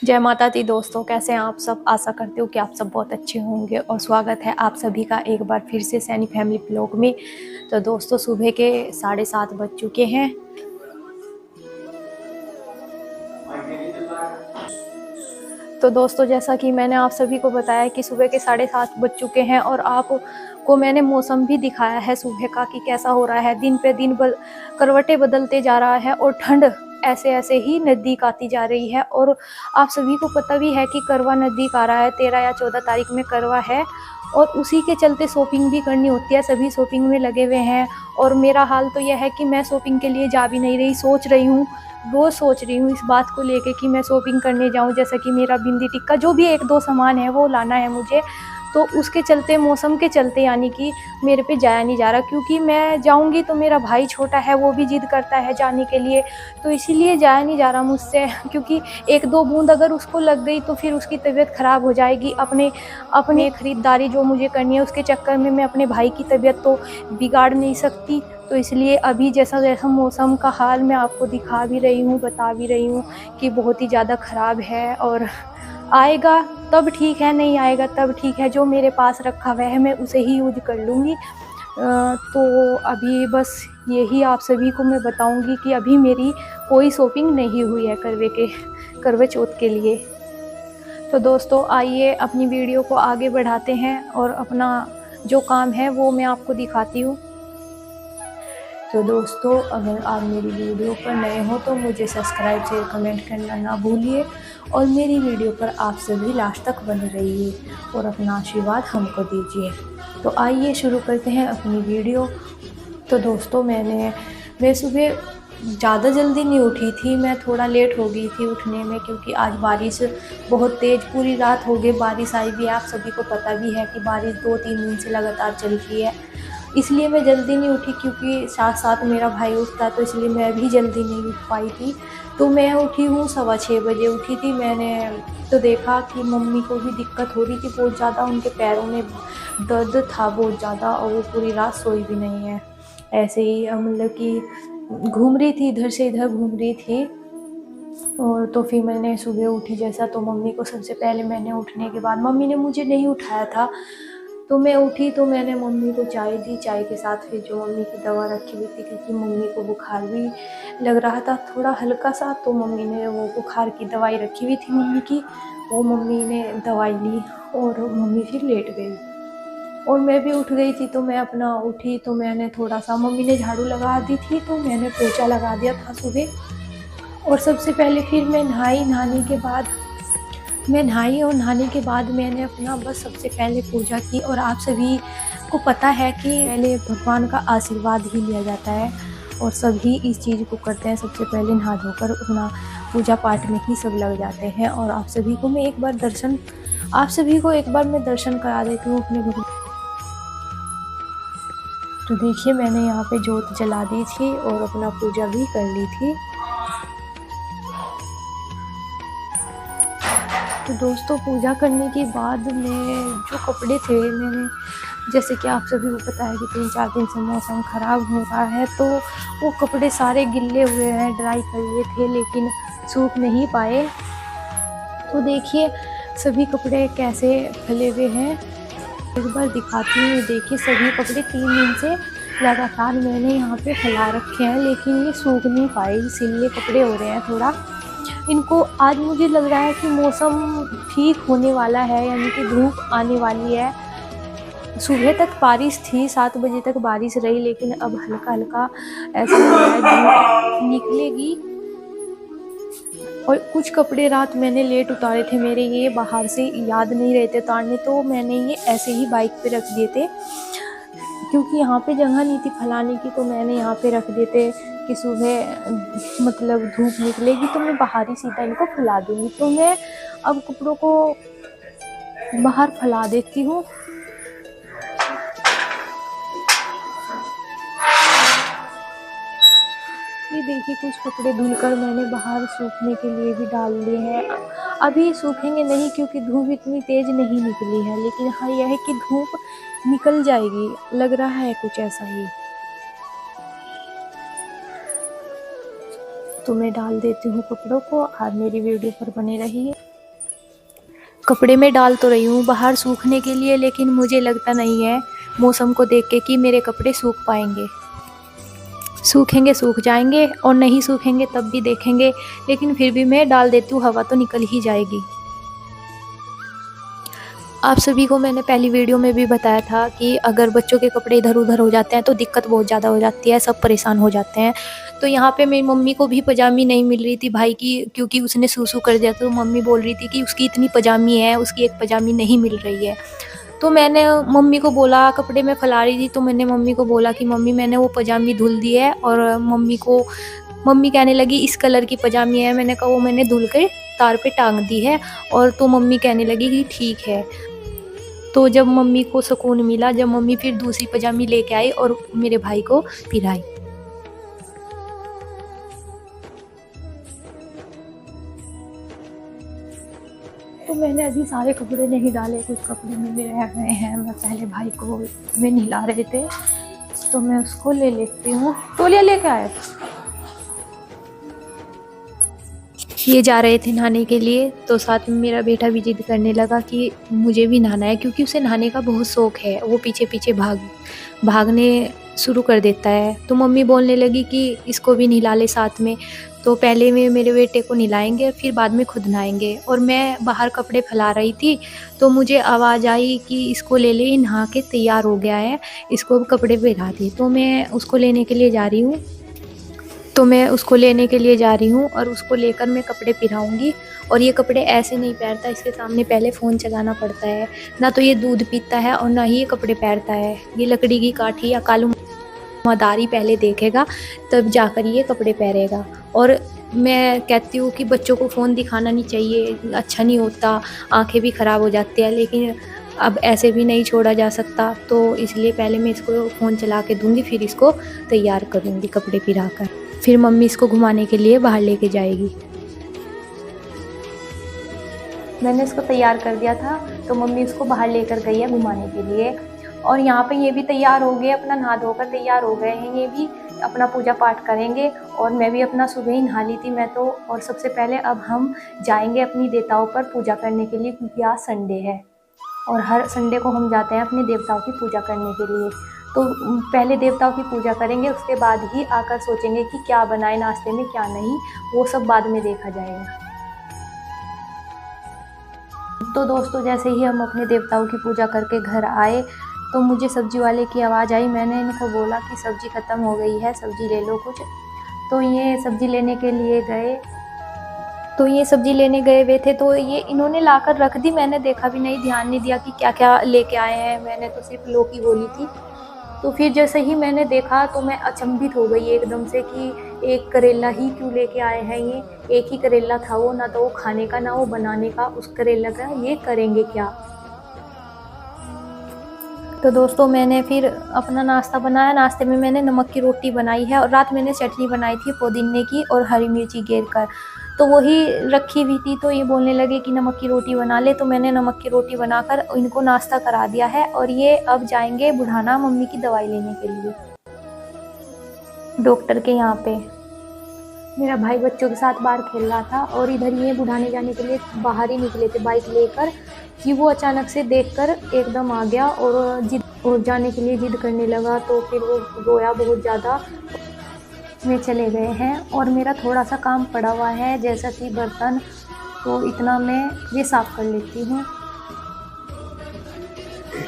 जय माता दी दोस्तों, कैसे हैं आप सब। आशा करती हूँ कि आप सब बहुत अच्छे होंगे और स्वागत है आप सभी का एक बार फिर से सैनी फैमिली ब्लॉग में। तो दोस्तों, सुबह के 7:30 बज चुके हैं। तो दोस्तों, जैसा कि मैंने आप सभी को बताया कि सुबह के 7:30 बज चुके हैं और आपको मैंने मौसम भी दिखाया है सुबह का कि कैसा हो रहा है। दिन पे दिन करवटें बदलते जा रहा है और ठंड ऐसे ऐसे ही नज़दीक आती जा रही है। और आप सभी को पता भी है कि करवा नज़दीक आ रहा है, 13 या 14 तारीख में करवा है और उसी के चलते शॉपिंग भी करनी होती है। सभी शॉपिंग में लगे हुए हैं और मेरा हाल तो यह है कि मैं शॉपिंग के लिए जा भी नहीं रही। रोज़ सोच रही हूँ इस बात को लेके कि मैं शॉपिंग करने जाऊँ। जैसा कि मेरा बिंदी टिक्का जो भी 1-2 सामान है वो लाना है मुझे, तो उसके चलते, मौसम के चलते, यानी कि मेरे पे जाया नहीं जा रहा। क्योंकि मैं जाऊंगी तो मेरा भाई छोटा है, वो भी जिद करता है जाने के लिए, तो इसीलिए जाया नहीं जा रहा मुझसे। क्योंकि 1-2 बूंद अगर उसको लग गई तो फिर उसकी तबीयत ख़राब हो जाएगी। अपने अपने ख़रीदारी जो मुझे करनी है उसके चक्कर में मैं अपने भाई की तबीयत तो बिगाड़ नहीं सकती। तो इसलिए अभी जैसा जैसा मौसम का हाल मैं आपको दिखा भी रही हूँ, बता भी रही हूँ कि बहुत ही ज़्यादा ख़राब है। और आएगा तब ठीक है, नहीं आएगा तब ठीक है। जो मेरे पास रखा हुआ है मैं उसे ही यूज कर लूँगी। तो अभी बस यही आप सभी को मैं बताऊँगी कि अभी मेरी कोई शॉपिंग नहीं हुई है करवे चौथ के लिए। तो दोस्तों, आइए अपनी वीडियो को आगे बढ़ाते हैं और अपना जो काम है वो मैं आपको दिखाती हूँ। तो दोस्तों, अगर आप मेरी वीडियो पर नए हो तो मुझे सब्सक्राइब शेयर कमेंट करना ना भूलिए और मेरी वीडियो पर आप सभी लास्ट तक बने रहिए और अपना आशीर्वाद हमको दीजिए। तो आइए शुरू करते हैं अपनी वीडियो। तो दोस्तों, मैं सुबह ज़्यादा जल्दी नहीं उठी थी, मैं थोड़ा लेट हो गई थी उठने में। क्योंकि आज बारिश बहुत तेज़ पूरी रात हो गई, बारिश आई भी है। आप सभी को पता भी है कि बारिश 2-3 दिन से लगातार चल रही है, इसलिए मैं जल्दी नहीं उठी। क्योंकि साथ साथ मेरा भाई उठता, तो इसलिए मैं भी जल्दी नहीं उठ पाई थी। तो मैं उठी हूँ 6:15 बजे उठी थी। मैंने तो देखा कि मम्मी को भी दिक्कत हो रही थी बहुत ज़्यादा, उनके पैरों में दर्द था बहुत ज़्यादा और वो पूरी रात सोई भी नहीं है। ऐसे ही मतलब कि घूम रही थी, इधर से इधर घूम रही थी। और तो फिर मैंने सुबह उठी जैसा, तो मम्मी को सबसे पहले मैंने उठने के बाद, मम्मी ने मुझे नहीं उठाया था, तो मैं उठी तो मैंने मम्मी को चाय दी। चाय के साथ फिर जो मम्मी की दवा रखी हुई थी, क्योंकि मम्मी को बुखार भी लग रहा था थोड़ा हल्का सा, तो मम्मी ने वो बुखार की दवाई रखी हुई थी मम्मी की, वो मम्मी ने दवाई ली और मम्मी फिर लेट गई। और मैं भी उठ गई थी, तो मैं अपना उठी तो मैंने थोड़ा सा, मम्मी ने झाड़ू लगा दी थी तो मैंने पोछा लगा दिया था सुबह। और सबसे पहले फिर मैं नहाई और नहाने के बाद मैंने अपना बस सबसे पहले पूजा की। और आप सभी को पता है कि पहले भगवान का आशीर्वाद ही लिया जाता है और सभी इस चीज़ को करते हैं। सबसे पहले नहा धोकर अपना पूजा पाठ में ही सब लग जाते हैं। और आप सभी को मैं एक बार मैं दर्शन करा देती हूँ अपने भगवान। तो देखिए, मैंने यहाँ पे जोत जला दी थी और अपना पूजा भी कर ली थी। तो दोस्तों, पूजा करने के बाद मैं जो कपड़े थे, मैंने, जैसे कि आप सभी को पता है कि 3-4 दिन से मौसम ख़राब हो रहा है, तो वो कपड़े सारे गिल्ले हुए हैं, ड्राई कर लिए थे लेकिन सूख नहीं पाए। तो देखिए सभी कपड़े कैसे फैले हुए हैं, एक बार दिखाती हूँ। देखिए, सभी कपड़े 3 दिन से लगातार मैंने यहाँ पे फैला रखे हैं लेकिन ये सूख नहीं पाए, इसीलिए कपड़े हो रहे हैं थोड़ा इनको। आज मुझे लग रहा है कि मौसम ठीक होने वाला है, यानी कि धूप आने वाली है। सुबह तक बारिश थी, 7 बजे तक बारिश रही, लेकिन अब हल्का हल्का ऐसा लग रहा है धूप निकलेगी। और कुछ कपड़े रात मैंने लेट उतारे थे, मेरे ये बाहर से याद नहीं रहते उतारने, तो मैंने ये ऐसे ही बाइक पे रख दिए थे। क्योंकि यहाँ पे जगह नहीं थी फैलाने की, तो मैंने यहाँ पे रख दिए थे कि सुबह मतलब धूप निकलेगी तो मैं बाहर ही सीधा इनको फैला दूँगी। तो मैं अब कपड़ों को बाहर फैला देती हूँ। ये देखिए, कुछ कपड़े धुलकर मैंने बाहर सूखने के लिए भी डाल दिए हैं। अभी सूखेंगे नहीं क्योंकि धूप इतनी तेज़ नहीं निकली है, लेकिन हाँ, यह है कि धूप निकल जाएगी, लग रहा है कुछ ऐसा ही। तो मैं डाल देती हूँ कपड़ों को। आप मेरी वीडियो पर बने रहिए। कपड़े में डाल तो रही हूँ बाहर सूखने के लिए, लेकिन मुझे लगता नहीं है मौसम को देख के कि मेरे कपड़े सूख पाएंगे। सूखेंगे सूख जाएंगे और नहीं सूखेंगे तब भी देखेंगे, लेकिन फिर भी मैं डाल देती हूँ, हवा तो निकल ही जाएगी। आप सभी को मैंने पहली वीडियो में भी बताया था कि अगर बच्चों के कपड़े इधर उधर हो जाते हैं तो दिक्कत बहुत ज़्यादा हो जाती है, सब परेशान हो जाते हैं। तो यहाँ पे मेरी मम्मी को भी पजामी नहीं मिल रही थी भाई की, क्योंकि उसने सूसू कर दिया, तो मम्मी बोल रही थी कि उसकी इतनी पजामी है, उसकी एक पजामी नहीं मिल रही है। तो मैंने मम्मी को बोला, कपड़े में फैला रही थी तो मैंने मम्मी को बोला कि मम्मी मैंने वो पजामी धुल दी है, और मम्मी कहने लगी इस कलर की पजामी है। मैंने कहा वो मैंने धुल के तार पे टांग दी है, और तो मम्मी कहने लगी कि ठीक है। तो जब मम्मी को सुकून मिला, जब मम्मी फिर दूसरी पजामी लेके आई और मेरे भाई को पिराई। तो मैंने अभी सारे कपड़े नहीं डाले, कुछ कपड़े मेरे रह गए हैं। मैं पहले भाई को वे नहला रहे थे तो मैं उसको ले लेती हूँ। तौलिया लेके आए। ये जा रहे थे नहाने के लिए, तो साथ में मेरा बेटा भी जिद करने लगा कि मुझे भी नहाना है, क्योंकि उसे नहाने का बहुत शौक है। वो पीछे पीछे भागने शुरू कर देता है। तो मम्मी बोलने लगी कि इसको भी नहला ले साथ में। तो पहले में मेरे बेटे को नहलाएंगे, फिर बाद में खुद नहाएंगे। और मैं बाहर कपड़े फैला रही थी तो मुझे आवाज़ आई कि इसको ले ले, नहा के तैयार हो गया है, इसको कपड़े पहना दे। तो मैं उसको लेने के लिए जा रही हूँ और उसको लेकर मैं कपड़े पहनाऊँगी। और ये कपड़े ऐसे नहीं पहनता, इसके सामने पहले फ़ोन चलाना पड़ता है। ना तो ये दूध पीता है और ना ही ये कपड़े पहनता है। ये लकड़ी की काठी या कालू मदारी पहले देखेगा, तब जाकर ये कपड़े पहनेगा। और मैं कहती हूँ कि बच्चों को फ़ोन दिखाना नहीं चाहिए, अच्छा नहीं होता, आँखें भी ख़राब हो जाती हैं, लेकिन अब ऐसे भी नहीं छोड़ा जा सकता। तो इसलिए पहले मैं इसको फ़ोन चला के दूँगी, फिर इसको तैयार करूँगी कपड़े पहनाकर। फिर मम्मी इसको घुमाने के लिए बाहर लेके जाएगी। मैंने इसको तैयार कर दिया था तो मम्मी इसको बाहर लेकर गई है घुमाने के लिए। और यहाँ पे ये भी तैयार हो गए, अपना नहा धोकर तैयार हो गए हैं। ये भी अपना पूजा पाठ करेंगे और मैं भी अपना सुबह ही नहा ली थी मैं तो। और सबसे पहले अब हम जाएंगे अपनी देवताओं पर पूजा करने के लिए, क्योंकि आज संडे है और हर संडे को हम जाते हैं अपने देवताओं की पूजा करने के लिए। तो पहले देवताओं की पूजा करेंगे, उसके बाद ही आकर सोचेंगे कि क्या बनाए नाश्ते में क्या नहीं, वो सब बाद में देखा जाएगा। तो दोस्तों जैसे ही हम अपने देवताओं की पूजा करके घर आए तो मुझे सब्जी वाले की आवाज़ आई। मैंने इनको बोला कि सब्ज़ी ख़त्म हो गई है, सब्ज़ी ले लो कुछ। तो ये सब्ज़ी लेने गए हुए थे, तो ये इन्होंने लाकर रख दी। मैंने देखा भी नहीं, ध्यान नहीं दिया कि क्या क्या लेके आए हैं। मैंने तो सिर्फ लौकी बोली थी। तो फिर जैसे ही मैंने देखा तो मैं अचंभित हो गई एकदम से कि एक करेला ही क्यों लेके आए हैं ये। एक ही करेला था वो, ना तो वो खाने का ना वो बनाने का। उस करेला का ये करेंगे क्या। तो दोस्तों मैंने फिर अपना नाश्ता बनाया। नाश्ते में मैंने नमक की रोटी बनाई है और रात मैंने चटनी बनाई थी पुदीने की और हरी मिर्ची घेर कर, तो वही रखी हुई थी। तो ये बोलने लगे कि नमक की रोटी बना ले, तो मैंने नमक की रोटी बनाकर इनको नाश्ता करा दिया है। और ये अब जाएंगे बुढ़ाना मम्मी की दवाई लेने के लिए डॉक्टर के यहाँ पे। मेरा भाई बच्चों के साथ बाहर खेल रहा था और इधर ये बुढ़ाने जाने के लिए बाहर ही निकले थे बाइक लेकर, कि वो अचानक से देखकर एकदम आ गया और जाने के लिए जिद करने लगा। तो फिर वो रोया बहुत ज़्यादा। वे चले गए हैं और मेरा थोड़ा सा काम पड़ा हुआ है, जैसा कि बर्तन, तो इतना मैं ये साफ़ कर लेती हूँ।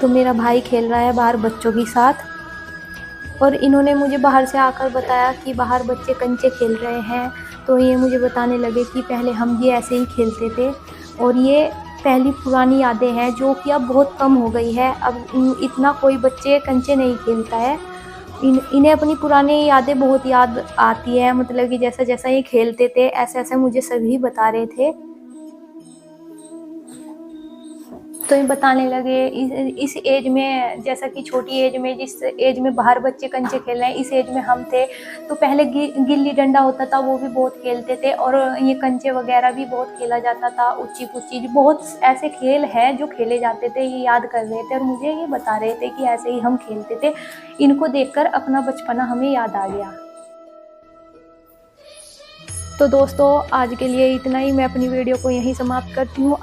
तो मेरा भाई खेल रहा है बाहर बच्चों के साथ, और इन्होंने मुझे बाहर से आकर बताया कि बाहर बच्चे कंचे खेल रहे हैं। तो ये मुझे बताने लगे कि पहले हम भी ऐसे ही खेलते थे, और ये पहली पुरानी यादें हैं जो कि अब बहुत कम हो गई है। अब इतना कोई बच्चे कंचे नहीं खेलता है। इन्हें अपनी पुरानी यादें बहुत याद आती है, मतलब कि जैसा जैसा ये खेलते थे ऐसे ऐसे मुझे सभी बता रहे थे। तो ये बताने लगे इस एज में, जैसा कि छोटी एज में, जिस एज में बाहर बच्चे कंचे खेल रहे हैं, इस एज में हम थे तो पहले गिल्ली डंडा होता था, वो भी बहुत खेलते थे। और ये कंचे वगैरह भी बहुत खेला जाता था, ऊंची पूची, बहुत ऐसे खेल हैं जो खेले जाते थे। ये याद कर रहे थे और मुझे ये बता रहे थे कि ऐसे ही हम खेलते थे। इनको देखकर अपना बचपना हमें याद आ गया। तो दोस्तों आज के लिए इतना ही, मैं अपनी वीडियो को यहीं समाप्त करती हूँ।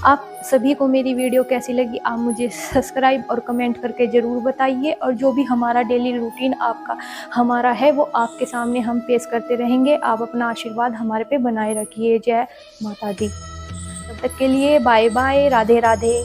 आप सभी को मेरी वीडियो कैसी लगी आप मुझे सब्सक्राइब और कमेंट करके ज़रूर बताइए, और जो भी हमारा डेली रूटीन आपका हमारा है वो आपके सामने हम पेश करते रहेंगे। आप अपना आशीर्वाद हमारे पे बनाए रखिए। जय माता दी। तब तक के लिए बाय बाय, राधे राधे।